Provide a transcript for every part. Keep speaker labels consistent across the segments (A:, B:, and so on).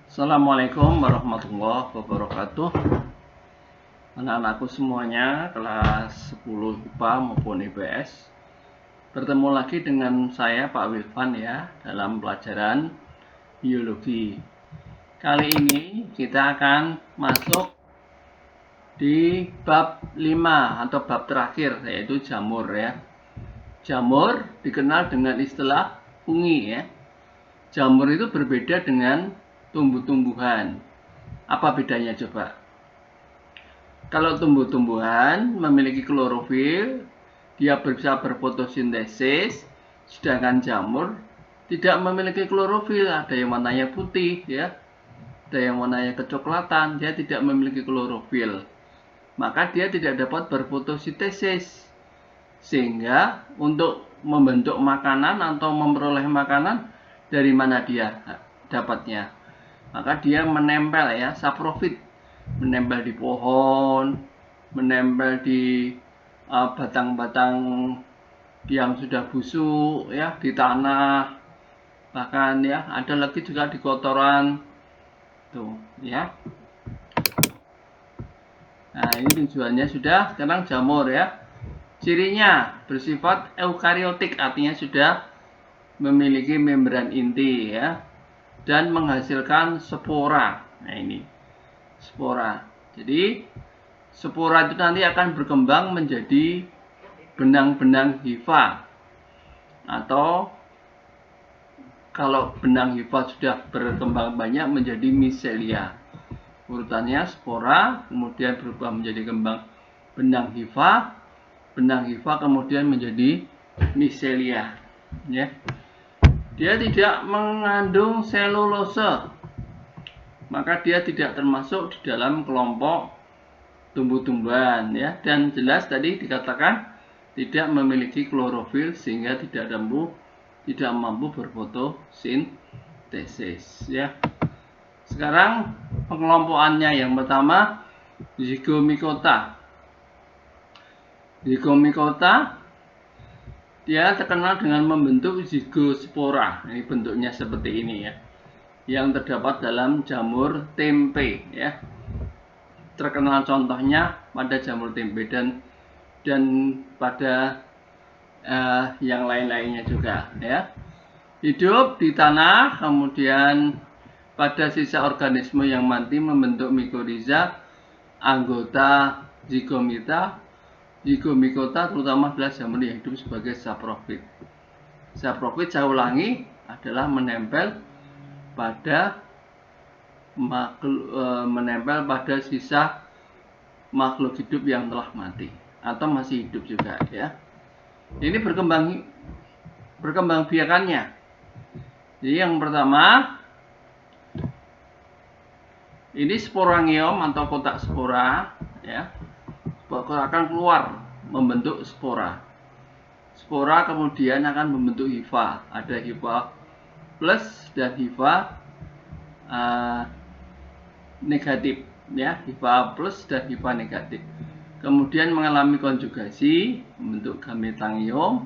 A: Assalamualaikum warahmatullahi wabarakatuh. Anak-anakku semuanya kelas 10 IPA maupun IPS. Bertemu lagi dengan saya Pak Wilvan ya dalam pelajaran biologi. Kali ini kita akan masuk di bab 5 atau bab terakhir, yaitu jamur ya. Jamur dikenal dengan istilah fungi ya. Jamur itu berbeda dengan tumbuh-tumbuhan. Apa bedanya coba? Kalau tumbuh-tumbuhan memiliki klorofil, dia bisa berfotosintesis, sedangkan jamur tidak memiliki klorofil. Ada yang warnanya putih ya, ada yang warnanya kecoklatan, dia tidak memiliki klorofil. Maka dia tidak dapat berfotosintesis. Sehingga untuk membentuk makanan atau memperoleh makanan, dari mana dia dapatnya? Maka dia menempel ya, saprofit, menempel di pohon, menempel di batang-batang yang sudah busuk ya, di tanah, bahkan ya ada lagi juga di kotoran tuh ya. Nah ini tujuannya sudah. Sekarang jamur ya, cirinya bersifat eukariotik, artinya sudah memiliki membran inti ya, dan menghasilkan spora. Nah ini spora. Jadi spora itu nanti akan berkembang menjadi benang-benang hifa, atau kalau benang hifa sudah berkembang banyak menjadi micelia. Urutannya spora, kemudian berubah menjadi kembang benang hifa kemudian menjadi micelia ya. Dia tidak mengandung selulose, maka dia tidak termasuk di dalam kelompok tumbuh-tumbuhan ya. Dan jelas tadi dikatakan tidak memiliki klorofil sehingga tidak mampu berfotosintesis ya. Sekarang pengelompokannya, yang pertama Zygomicota. Zygomicota dia terkenal dengan membentuk zygospora. Ini bentuknya seperti ini ya, yang terdapat dalam jamur tempe ya. Terkenal contohnya pada jamur tempe dan pada yang lain-lainnya juga ya. Hidup di tanah, kemudian pada sisa organisme yang mati membentuk mikoriza anggota Zygomicota, terutama adalah jamur yang hidup sebagai saprofit. Saprofit, saya ulangi, adalah menempel pada sisa makhluk hidup yang telah mati atau masih hidup juga ya. Ini berkembang biakannya. Jadi yang pertama ini sporangium atau kotak spora ya, akan keluar membentuk spora. Spora kemudian akan membentuk hifa. Ada hifa plus dan hifa negatif ya, hifa plus dan hifa negatif. Kemudian mengalami konjugasi, membentuk gametangium,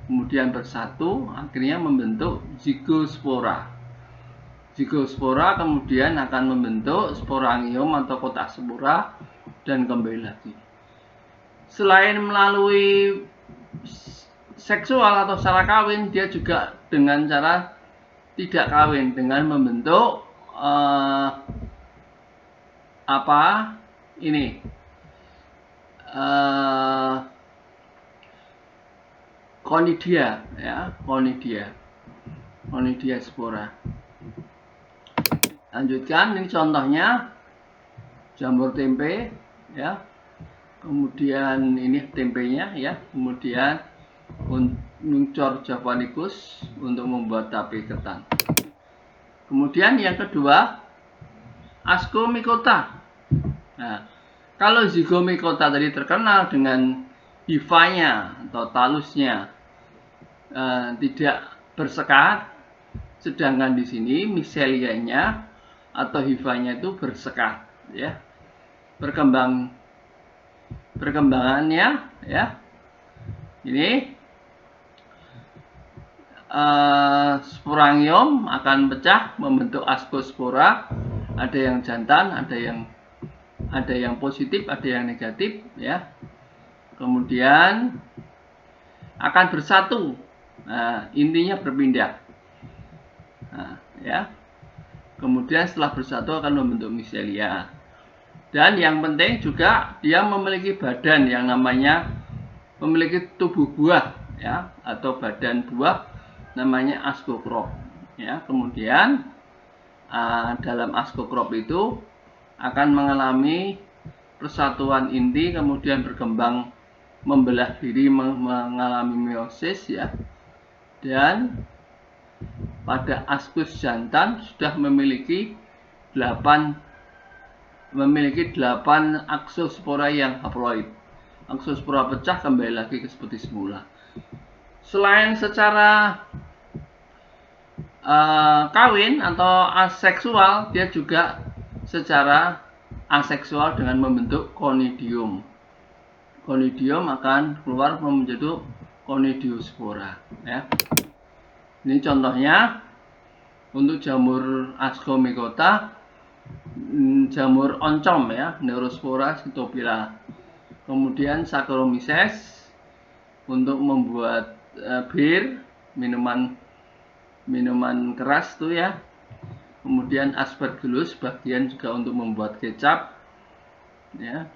A: kemudian bersatu, akhirnya membentuk zygospora. Zygospora kemudian akan membentuk sporangium atau kotak spora dan kembali lagi. Selain melalui seksual atau cara kawin, dia juga dengan cara tidak kawin, dengan membentuk conidia ya, conidia spora. Lanjutkan, ini contohnya jamur tempe ya. Kemudian ini tempenya ya, kemudian Nuncor javanicus untuk membuat tape ketan. Kemudian yang kedua Ascomycota. Nah, kalau Zygomicota tadi terkenal dengan hifanya atau talusnya tidak bersekat, sedangkan di sini micelianya atau hifanya itu bersekat ya. Perkembangannya ya, ini sporangium akan pecah membentuk ascospora. Ada yang jantan, ada yang positif, ada yang negatif, ya. Kemudian akan bersatu. Nah, intinya berpindah. Nah, ya. Kemudian setelah bersatu akan membentuk micelia. Dan yang penting juga dia memiliki badan yang namanya memiliki tubuh buah, ya, atau badan buah namanya ascokrop, ya. Kemudian dalam ascokrop itu akan mengalami persatuan inti, kemudian berkembang membelah diri, mengalami meiosis, ya. Dan pada askus jantan sudah memiliki 8 aksospora yang haploid. Aksospora pecah kembali lagi ke seperti semula. Selain secara kawin atau aseksual, dia juga secara aseksual dengan membentuk conidium. Conidium akan keluar menjadi conidiospora, ya. Ini contohnya untuk jamur Ascomycota, jamur oncom, ya, Neurospora Cytophylla. Kemudian Saccharomyces untuk membuat bir, minuman keras tuh, ya. Kemudian Aspergillus bagian juga untuk membuat kecap, ya.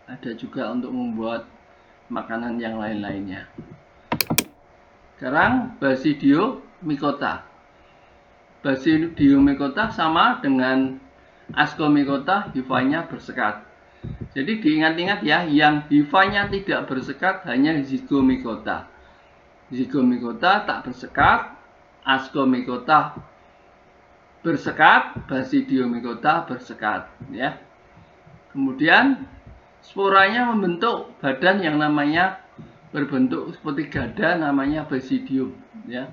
A: Ada juga untuk membuat makanan yang lain-lainnya. Sekarang Basidiomycota. Basidiomycota sama dengan Ascomycota, hifanya bersekat. Jadi diingat-ingat, ya, yang hifanya tidak bersekat hanya Zygomycota. Zygomycota tak bersekat, Ascomycota bersekat, Basidiomycota bersekat, ya. Kemudian sporanya membentuk badan yang namanya berbentuk seperti gada, namanya basidium, ya.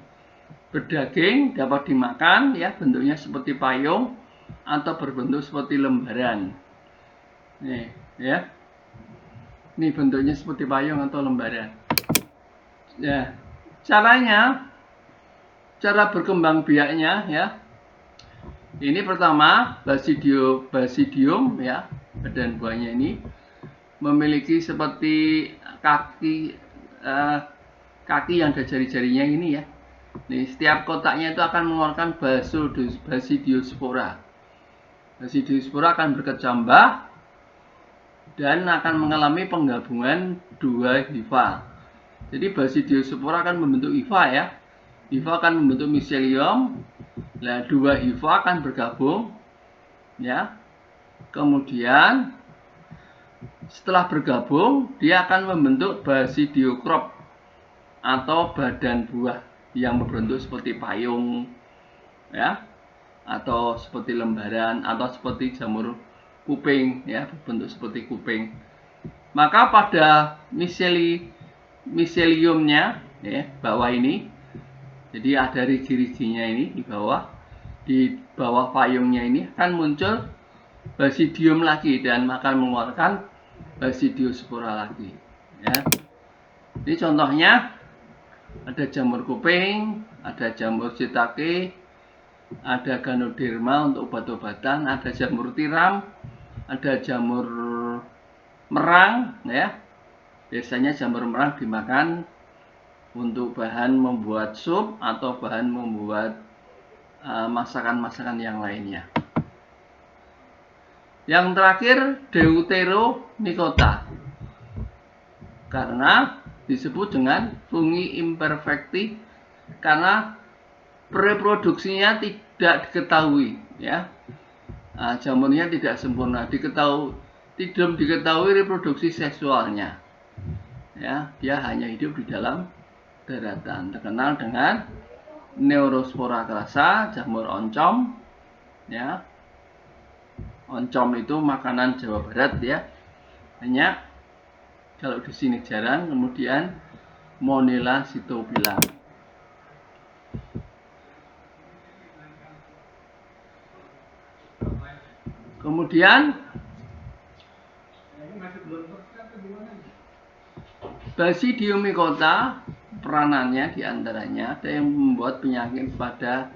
A: Berdaging, dapat dimakan, ya, bentuknya seperti payung atau berbentuk seperti lembaran. Nih, ya. Ini bentuknya seperti payung atau lembaran. Ya. Cara berkembang biaknya, ya. Ini pertama basidium, ya. Badan buahnya ini memiliki seperti kaki yang ada jari-jarinya ini, ya. Nih, setiap kotaknya itu akan mengeluarkan basidiospora. Basidiospora akan berkecambah dan akan mengalami penggabungan 2 hifa. Jadi basidiospora akan membentuk hifa, ya. Hifa akan membentuk mycelium. Nah, 2 hifa akan bergabung, ya. Kemudian setelah bergabung, dia akan membentuk basidiokrop atau badan buah yang berbentuk seperti payung, ya, atau seperti lembaran, atau seperti jamur kuping, ya, berbentuk seperti kuping. Maka pada myceliumnya, ya, bawah ini, jadi ada rigi-riginya ini di bawah payungnya ini akan muncul basidium lagi dan akan mengeluarkan basidiospora lagi, ya. Ini contohnya ada jamur kuping, ada jamur shiitake, ada ganoderma untuk obat-obatan, ada jamur tiram, ada jamur merang, ya. Biasanya jamur merang dimakan untuk bahan membuat sup atau bahan membuat masakan-masakan yang lainnya. Yang terakhir Deuteromycota, karena disebut dengan fungi imperfecti karena reproduksinya tidak diketahui, ya. Jamurnya tidak sempurna, tidak diketahui reproduksi seksualnya, ya. Dia hanya hidup di dalam daratan, terkenal dengan Neurospora crassa, jamur oncom, ya. Oncom itu makanan Jawa Barat, ya. Hanya kalau di sini jarang. Kemudian Monella Cytophylla. Kemudian Basidiomycota peranannya diantaranya ada yang membuat penyakit pada